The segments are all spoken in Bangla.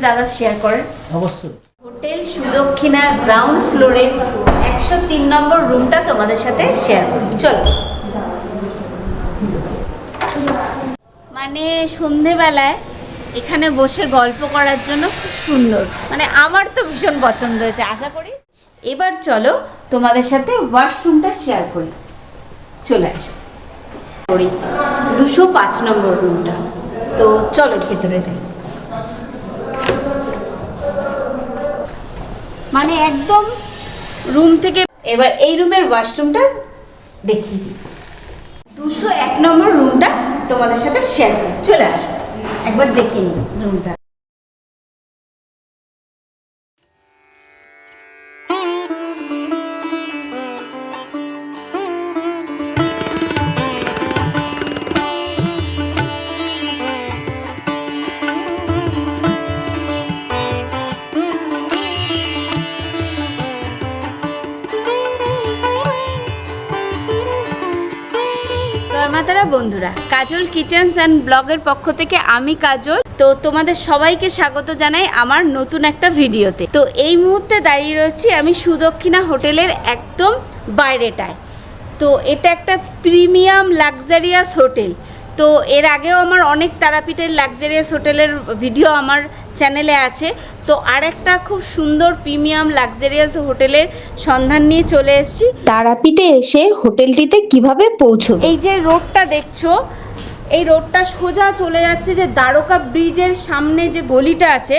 দাদা শেয়ার করেন। অবশ্যই। হোটেল সুদক্ষিণার গ্রাউন্ড ফ্লোরের 103 নম্বর রুমটা তোমাদের সাথে শেয়ার করি, চলো। মানে সন্ধেবেলায় এখানে বসে গল্প করার জন্য খুব সুন্দর, মানে আমার তো ভীষণ পছন্দ হয়েছে। আশা করি এবার চলো তোমাদের সাথে ওয়াশরুমটা শেয়ার করি, চলে আসো। 205 নম্বর রুমটা, তো চলো ভেতরে যাই। মানে একদম রুম থেকে এবার এই রুমের ওয়াশরুমটা দেখিয়ে দিই। 201 নম্বর রুমটা তোমাদের সাথে শেয়ার করি, চলে আসো একবার দেখে নিই রুমটা। জয়মাতারা বন্ধুরা, কাজল কিচেন্স অ্যান্ড ব্লগের পক্ষ থেকে আমি কাজল, তো তোমাদের সবাইকে স্বাগত জানাই আমার নতুন একটা ভিডিওতে। তো এই মুহূর্তে দাঁড়িয়ে রয়েছি আমি সুদক্ষিণা হোটেলের একদম বাইরেটায়। তো এটা একটা প্রিমিয়াম লাক্সারিয়াস হোটেল। তো এর আগেও আমার অনেক তারাপীঠের লাক্সারিয়াস হোটেলের ভিডিও আমার চ্যানেলে আছে। তো আরেকটা খুব সুন্দর প্রিমিয়াম লাক্সারিয়াস হোটেলের সন্ধান নিয়ে চলে এসেছি। তারাপীঠে এসে হোটেলটিতে কিভাবে পৌঁছবে? এই যে রোডটা দেখছো, এই রোডটা সোজা চলে যাচ্ছে যে দ্বারকা ব্রিজের সামনে যে গলিটা আছে,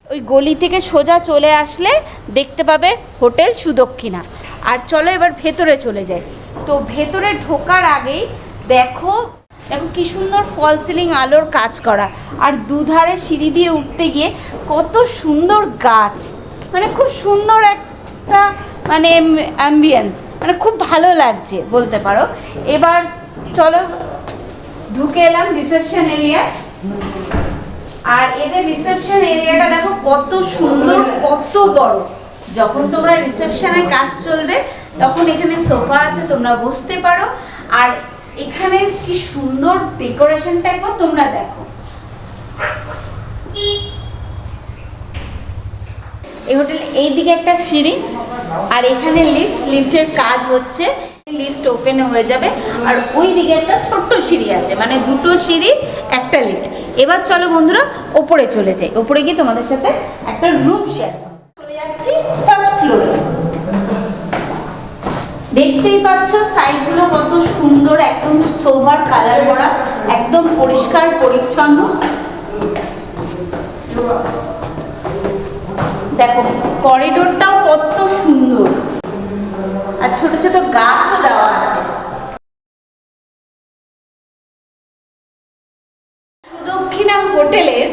ওই গলি থেকে সোজা চলে আসলে দেখতে পাবে হোটেল সুদক্ষিণা। আর চলো এবার ভেতরে চলে যাই। তো ভেতরে ঢোকার আগেই দেখো দেখো কি সুন্দর ফল সিলিং আলোর কাজ করা, আর দুধারে সিঁড়ি দিয়ে উঠতে গিয়ে কত সুন্দর গাছ, মানে খুব সুন্দর একটা মানে অ্যাম্বিয়েন্স, মানে খুব ভালো লাগছে বলতে পারো। এবার চলো ঢুকে এলাম রিসেপশন এরিয়া। আর এদের রিসেপশন এরিয়াটা দেখো কত সুন্দর, কত বড়। যখন তোমরা রিসেপশনে কাজ চলবে তখন এখানে সোফা আছে, তোমরা বসতে পারো। আর এখানে কি সুন্দর ডেকোরেশনটা একবার তোমরা দেখো। এই হোটেল এইদিকে একটা সিঁড়ি, আর এখানে লিফটের কাজ হচ্ছে, লিফট ওপেন হয়ে যাবে। আর ওই দিকে একটা ছোট্ট সিঁড়ি আছে, মানে দুটো সিঁড়ি একটা লিফট। এবার চলো বন্ধুরা ওপরে চলে যাই, ওপরে গিয়ে তোমাদের সাথে একটা রুম শেয়ার চলে যাচ্ছি ফার্স্ট ফ্লোরে। দেখতেই পাচ্ছ সাইডগুলো কত সুন্দর, একদম সোভার কালার করা, একদম পরিষ্কার পরিচ্ছন্ন। দেখো করিডোরটাও কত সুন্দর, আর ছোট ছোট গাছও দেওয়া আছে। সুদক্ষিণা হোটেলের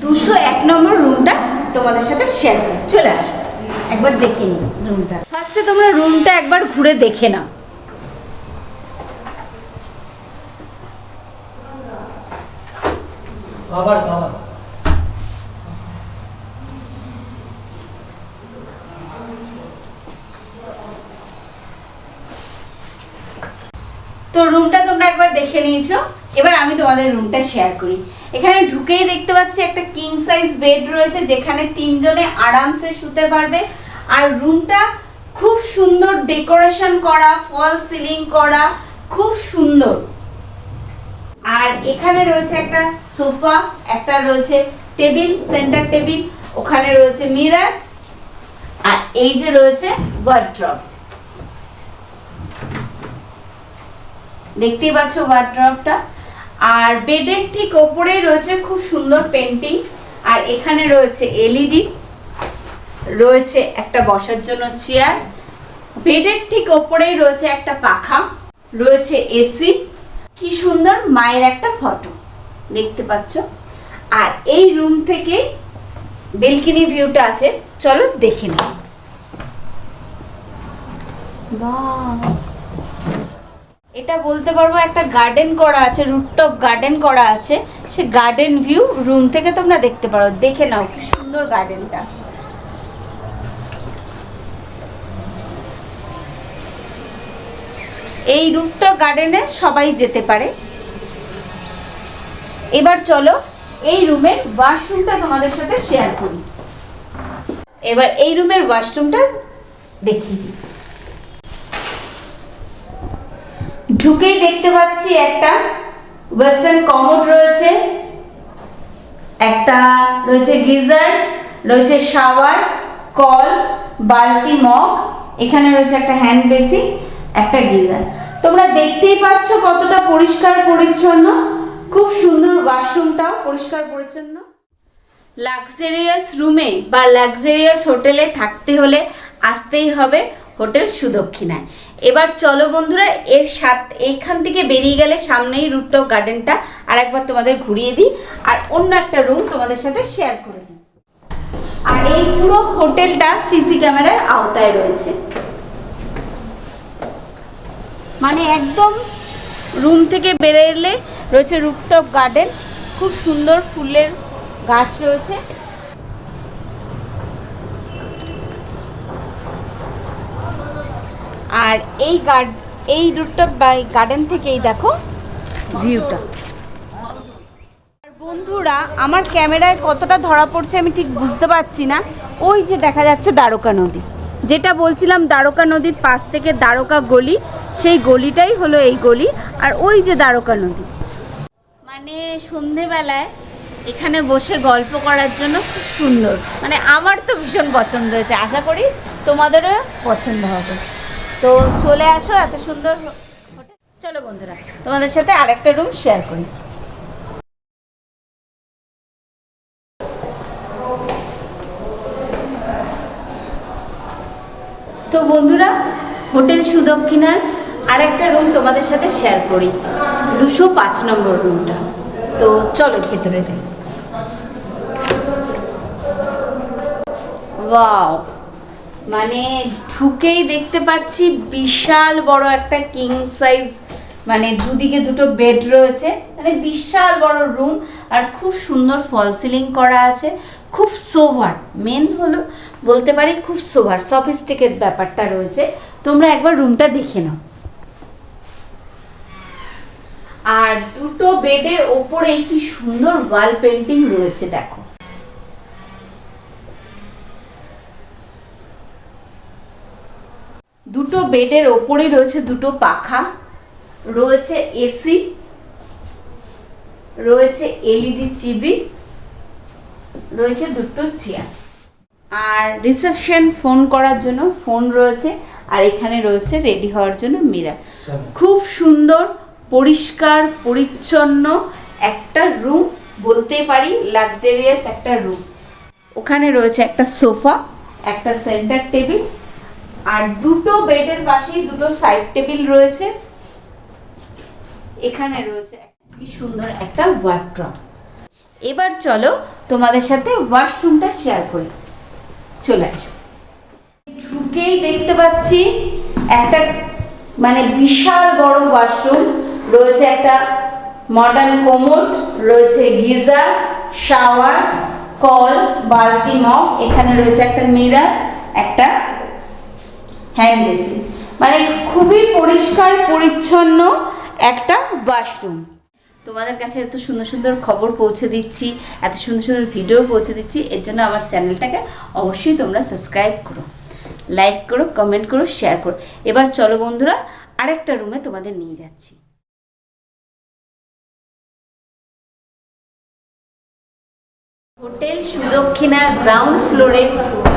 201 নম্বর রুমটা তোমাদের সাথে শেয়ার করি, চলে আসো একবার দেখে নিই রুমটা। ফার্স্টে তোমরা রুমটা একবার ঘুরে দেখে নাও। খাবার খাবার তো রুমটা তোমরা একবার দেখে নিয়েছো, এবার আমি তোমাদের রুমটা শেয়ার করি। এখানে ঢুকেই দেখতে পাচ্ছি একটা কিং সাইজ বেড রয়েছে, যেখানে 3 জনে আরামসে শুতে পারবে। আর রুমটা খুব সুন্দর ডেকোরেশন করা, ফল সিলিং করা, খুব সুন্দর। আর এখানে রয়েছে একটা সোফা, একটা রয়েছে টেবিল, সেন্টার টেবিল, ওখানে রয়েছে মিরর, আর এই যে রয়েছে ওয়ার্ড্রপ। দেখতেই পাচ্ছ ওয়ার্ড্রপটা। আর বেডের ঠিক ওপরেই রয়েছে খুব সুন্দর পেন্টিং। আর এখানে রয়েছে এলইডি, রয়েছে একটা বসার জন্য চেয়ার, বেডের ঠিক ওপরেই রয়েছে একটা পাখা, রয়েছে এসি। কি সুন্দর মায়ের একটা ফটো দেখতে পাচ্ছ। আর এই রুম থেকে বেলকনি ভিউটা আছে, চলো দেখে নিই। বাহ, এটা বলতে পারবো একটা গার্ডেন করা আছে, রুফটপ গার্ডেন করা আছে। সে গার্ডেন ভিউ রুম থেকে তোমরা দেখতে পারো, দেখে নাও কি সুন্দর গার্ডেনটা। এই রুফটপ গার্ডেনে সবাই যেতে পারে। এবার চলো এই রুমের ওয়াশরুমটা তোমাদের সাথে শেয়ার করি। এবার এই রুমের ওয়াশরুমটা দেখিয়ে দিই। ঢুকেই দেখতে পাচ্ছি একটা ওয়েস্টার্ন কমোড রয়েছে, একটা রয়েছে গিজার, রয়েছে শাওয়ার, কল, বালতি, মগ, এখানে রয়েছে একটা হ্যান্ড বেসিন, একটা গিজার। তোমরা দেখতেই পাচ্ছ কতটা পরিষ্কার পরিচ্ছন্ন, খুব সুন্দর ওয়াশরুমটা পরিষ্কার পরিচ্ছন্ন। লাক্সারিয়াস রুমে বা লাক্সারিয়াস হোটেলে থাকতে হলে আসতেই হবে হোটেল সুদক্ষিণায়। এবার চলো বন্ধুরা, এইখান থেকে বেরিয়ে গেলে সামনেই রুফটপ গার্ডেনটা আর একবার তোমাদের ঘুরিয়ে দিই, আর অন্য একটা রুম তোমাদের সাথে শেয়ার করে দিই। আর এই পুরো হোটেলটা সিসি ক্যামেরার আওতায় রয়েছে, মানে একদম রুম থেকে বেরোলে রয়েছে রুফটপ গার্ডেন, খুব সুন্দর ফুলের গাছ রয়েছে। আর এই রুফটপ গার্ডেন থেকেই দেখো ভিউটা। বন্ধুরা, আমার ক্যামেরায় কতটা ধরা পড়ছে আমি ঠিক বুঝতে পারছি না। ওই যে দেখা যাচ্ছে দ্বারকা নদী, যেটা বলছিলাম দ্বারকা নদীর পাশ থেকে দ্বারকা গলি, সেই গলিটাই হলো এই গলি। আর ওই যে দ্বারকা নদী, মানে সন্ধেবেলায় এখানে বসে গল্প করার জন্য খুব সুন্দর, মানে আমার তো ভীষণ পছন্দ হয়েছে, আশা করি তোমাদেরও পছন্দ হবে। তো চলে আসো এত সুন্দর হোটেল। চলো বন্ধুরা, তোমাদের সাথে আরেকটা রুম শেয়ার করি। তো বন্ধুরা, হোটেল সুদক্ষিণার আরেকটা রুম তোমাদের সাথে শেয়ার করি, 205 নম্বর রুমটা। তো চলো ভেতরে যাই। ওয়াও, মানে ঢুকেই দেখতে পাচ্ছি বিশাল বড় একটা কিং সাইজ, মানে দুদিকে দুটো বেড রয়েছে, মানে বিশাল বড় রুম। আর খুব সুন্দর ফল সিলিং করা আছে, খুব সোভার, মেন হলো বলতে পারি খুব সোভার, সফিস্টিকেট ব্যাপারটা রয়েছে। তোমরা একবার রুমটা দেখে নাও। আর দুটো বেডের ওপরে কি সুন্দর ওয়াল পেন্টিং রয়েছে দেখো। দুটো বেডের ওপরে রয়েছে দুটো পাখা, রয়েছে এসি, রয়েছে এলইডি টিভি, রয়েছে দুটো চেয়ার, আর রিসেপশন ফোন করার জন্য ফোন রয়েছে, আর এখানে রয়েছে রেডি হওয়ার জন্য মিরর। খুব সুন্দর পরিষ্কার পরিচ্ছন্ন একটা রুম, বলতে পারি লাক্সারিয়াস একটা রুম। ওখানে রয়েছে একটা সোফা, একটা সেন্টার টেবিল, আর দুটো বেডের পাশেই দুটো সাইড টেবিল রয়েছে। এখানে রয়েছে কি সুন্দর একটা ওয়ার্ড্রপ। এবার চলো তোমাদের সাথে ওয়াশরুমটা শেয়ার করি, চলে আসো। ঢুকেই দেখতে পাচ্ছি একটা মানে বিশাল বড় ওয়াশরুম রয়েছে, একটা মডার্ন কোমোড, রয়েছে গিজার, শাওয়ার, কল, বালতি, মগ, এখানে রয়েছে একটা মিরর, একটা হ্যান্ড বেসিন, মানে খুবই পরিষ্কার পরিচ্ছন্ন একটা ওয়াশরুম। তোমাদের কাছে এত সুন্দর সুন্দর খবর পৌঁছে দিচ্ছি, এত সুন্দর সুন্দর ভিডিও পৌঁছে দিচ্ছি, এর জন্য আমার চ্যানেলটাকে অবশ্যই তোমরা সাবস্ক্রাইব করো, লাইক করো, কমেন্ট করো, শেয়ার করো। এবার চলো বন্ধুরা, আরেকটা রুমে তোমাদের নিয়ে যাচ্ছি। হোটেল সুদক্ষিণার গ্রাউন্ড ফ্লোরে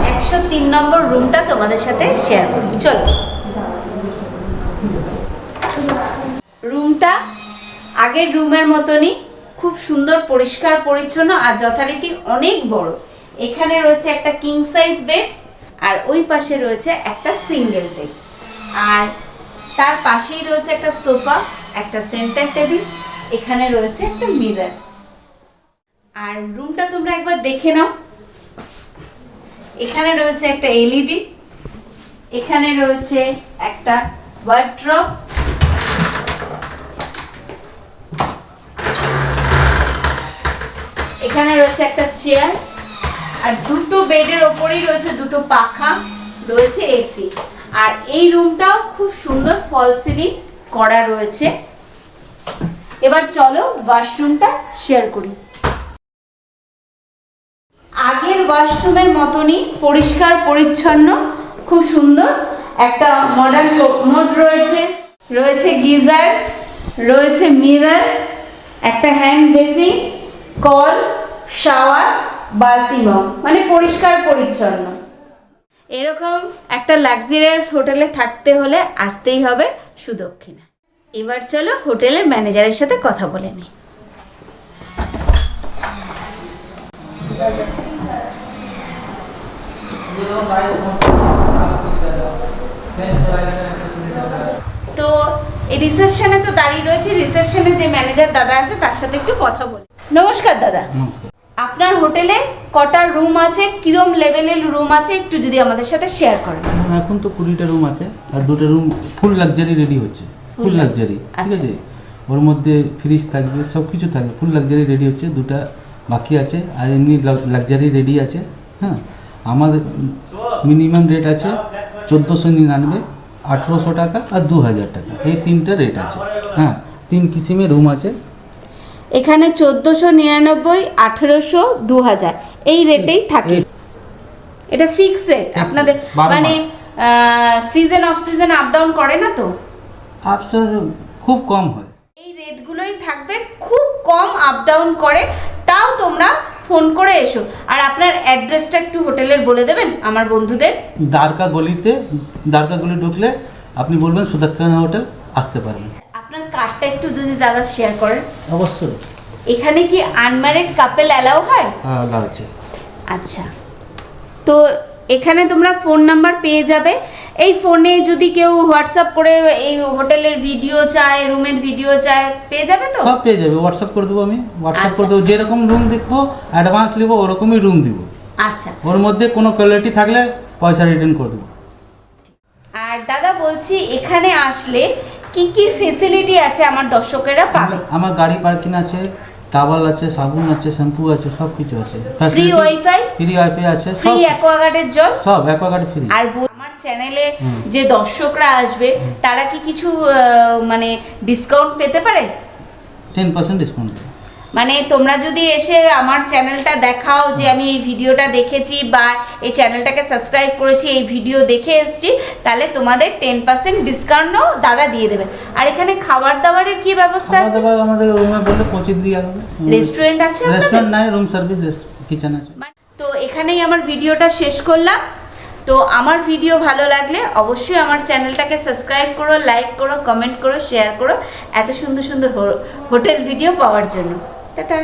103 নম্বর রুমটা তোমাদের সাথে শেয়ার করি, চলো। রুমটা আগের রুমের মতনই, খুব সুন্দর পরিষ্কার পরিচ্ছন্ন আর যথারীতি অনেক বড়। এখানে রয়েছে একটা কিং সাইজ বেড, আর ওই পাশে রয়েছে একটা সিঙ্গেল বেড, আর তার পাশেই রয়েছে একটা সোফা, একটা সেন্টার টেবিল, এখানে রয়েছে একটা মিরর। আর রুমটা তোমরা একবার দেখে নাও। এখানে রয়েছে একটা এলইডি, এখানে রয়েছে একটা ওয়ার্ড্রপ, এখানে রয়েছে একটা চেয়ার, আর দুটো বেডের ওপরেই রয়েছে দুটো পাখা, রয়েছে এসি। আর এই রুমটাও খুব সুন্দর ফল সিলিং করা রয়েছে। এবার চলো ওয়াশরুমটা শেয়ার করি। আগের ওয়াশরুমের মতনই পরিষ্কার পরিচ্ছন্ন, খুব সুন্দর। একটা মডার্ন কোমোড রয়েছে, রয়েছে গিজার, রয়েছে মিরর, একটা হ্যান্ড বেসিন, কল, শাওয়ার, বালতি মগ, মানে পরিষ্কার পরিচ্ছন্ন। এরকম একটা লাক্সারিয়াস হোটেলে থাকতে হলে আসতেই হবে সুদক্ষিণা। এবার চলো হোটেলের ম্যানেজারের সাথে কথা বলে নিই। তো এই রিসেপশনে তো দাঁড়িয়ে রয়েছে, রিসেপশনে যে ম্যানেজার দাদা আছে তার সাথে একটু কথা বলি। নমস্কার দাদা, আপনার হোটেলে কটা রুম আছে, কিরম লেভেলের রুম আছে, একটু যদি আমাদের সাথে শেয়ার করেন। এখন তো 20টা রুম আছে, আর 2টা রুম ফুল লাক্সারি রেডি হচ্ছে। ফুল লাক্সারি, ঠিক আছে। ওর মধ্যে ফ্রিজ থাকবে, সব কিছু থাকবে, ফুল লাক্সারি রেডি হচ্ছে। 2টা বাকি আছে, আর এমনি লাক্সারি রেডি আছে। হ্যাঁ, আমাদের মিনিমাম রেট আছে 1499, 1800 টাকা আর 2000 টাকা, এই 3টা রেট আছে। হ্যাঁ, 3 কিসিমের রুম আছে এখানে। 1499, 1800, 2000 এই রেটেই থাকে। এটা ফিক্স রেট আপনাদের, মানে season off season up down করে না তো? আপসার খুব কম হয়। এই রেটগুলোই থাকবে, খুব কম আপ ডাউন করে। তাও তোমরা ফোন করে এসো। আর আপনার অ্যাড্রেসটা একটু হোটেলের বলে দেবেন আমার বন্ধুদের। দ্বারকা গলি ঢুকলে আপনি বলবেন সুদক্ষিণা হোটেল, আসতে পারবেন। আপনার কার্ডটা একটু যদি দাদা শেয়ার করেন। অবশ্যই। এখানে কি আনম্যারিড কাপল অ্যালাউ হয়? হ্যাঁ, আছে। আচ্ছা, তো এখানে তোমরা ফোন নাম্বার পেয়ে যাবে। এই ফোনে যদি কেউ হোয়াটসঅ্যাপ করে এই হোটেলের ভিডিও চায়, রুমের ভিডিও চায়, পেয়ে যাবে তো? সব পেয়ে যাবে, হোয়াটসঅ্যাপ করে দেবো আমি। হোয়াটসঅ্যাপ করে দেবো, যেরকম রুম দেখবো অ্যাডভান্স নেবো, ওরকমই রুম দিব। আচ্ছা, ওর মধ্যে কোনো কোয়ালিটি থাকলে পয়সা রিটার্ন করে দেবো। আর দাদা বলছি, এখানে আসলে কি কি ফেসিলিটি আছে আমার দর্শকেরা পাবে? আমার গাড়ি পার্কিং আছে, টাওয়াল আছে, সাবুন আছে, শ্যাম্পু আছে, সব কিছু আছে। Free wifi? ফ্রি ওয়াইফাই আছে, ফ্রি অ্যাকোয়াগার্ডের জল, সব অ্যাকোয়াগার্ড ফ্রি। আর আমার চ্যানেলে যে দর্শকরা আসবে তারা কি কিছু মানে ডিসকাউন্ট পেতে পারে? 10% ডিসকাউন্ট। মানে তোমরা যদি এসে আমার চ্যানেলটা দেখাও যে আমি এই ভিডিওটা দেখেছি বা এই চ্যানেলটাকে সাবস্ক্রাইব করেছি, এই ভিডিও দেখে এসেছি, তাহলে তোমাদের 10% ডিসকাউন্টও দাদা দিয়ে দেবে। আর এখানে খাবার দাবারের কি ব্যবস্থা আছে? আমাদের রুমে বললে পৌঁছে দিয়ে হবে। রেস্টুরেন্ট আছে? রেস্টুরেন্ট নাই, রুম সার্ভিস, কিচেন আছে। তো এখানেই আমার ভিডিওটা শেষ করলাম। তো আমার ভিডিও ভালো লাগলে অবশ্যই আমার চ্যানেলটাকে সাবস্ক্রাইব করো, লাইক করো, কমেন্ট করো, শেয়ার করো, এত সুন্দর সুন্দর হোটেল ভিডিও পাওয়ার জন্য। টাটা।